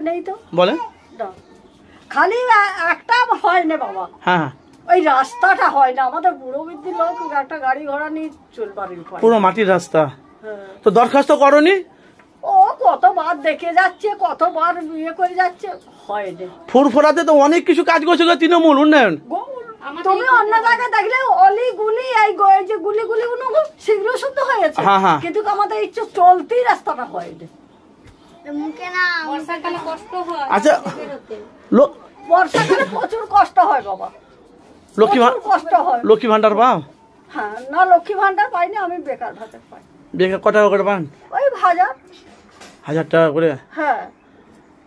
নেই তো বলেন খালি একটা হয় না বাবা। হ্যাঁ ওই রাস্তাটা হয় না, আমাদের বুড়ো বৃদ্ধি লোক একটা গাড়ি ঘোড়া নিয়ে চলবার উপায়। পুরো মাটির রাস্তা। তো দরখাস্ত করনি? ও কতবার দেখে যাচ্ছে, কতবার ইয়ে করে যাচ্ছে, হয় না। ফুরফুরাতে তো অনেক কিছু কাজ করছে তৃণমূল উন্নয়ন। তুমি অন্য জায়গায় দেখলে অলি গুলি এই যে গুলি গুলি সেগুলো শুদ্ধ হয়েছে, কিন্তু আমাদের এই চলতি রাস্তাটা হয় না। আচ্ছা বর্ষাকালে প্রচুর কষ্ট হয় বাবা, কষ্ট হয়। লক্ষ্মী ভান্ডার পাও? হ্যাঁ, না লক্ষ্মী ভান্ডার পাইনি, আমি বেকার ভাতা পাই। বেকার কত টাকা করে পান? ওই 1000 টাকা করে। হ্যাঁ।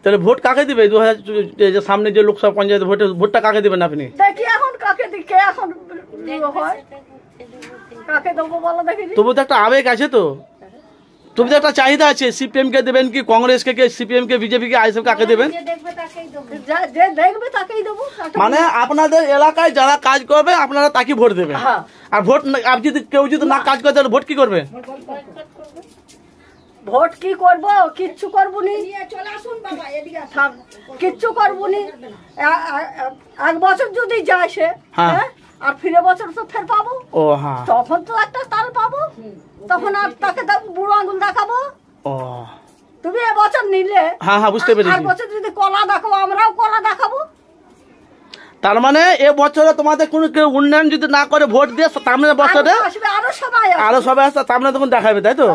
তাহলে ভোট কাকে দিবে? 2000 সামনে যে লোকসভা পঞ্চায়েত ভোটটা কাকে দিবেন আপনি? দেখি এখন কাকে দিকে এখন হয়, কাকে দেবো বলো দেখি। তবু তো একটা আবেগ আছে, তো তবু তো একটা চাহিদা আছে। সিপিএম কে দেবেন কি কংগ্রেস কে, সিপিএম কে, বিজেপি কে, আইএসএফ কাকে দেবেন? যে দেখবে তাকেই দেবো। মানে আপনাদের এলাকায় যারা কাজ করবে আপনারা তাকে ভোট দেবেন। আর ভোট যদি কেউ যদি না কাজ করে তাহলে ভোট কি করবে? ভোট কি করবো? কিচ্ছু করবো নি, কিচ্ছু করবো নি। 1 বছর যদি যায় সে, আর ফিরে বছর তো ফের পাবো। ও হ্যাঁ, তখন তো একটা তাল পাবো, তখন আর তাকে বুড়ো আঙুল দেখাবো। ও তুমি এবছর নিলে, হ্যাঁ হ্যাঁ বুঝতে পেরেছি। 8 বছর যদি কলা দেখাবো, আমরাও কলা দেখাবো। তার মানে এবছরে তোমাদের কোনো কেউ উন্নয়ন যদি না করে ভোট দিয়ে সামনের বছরে আরো সবাই আসবে, তখন দেখাবে, তাই তো?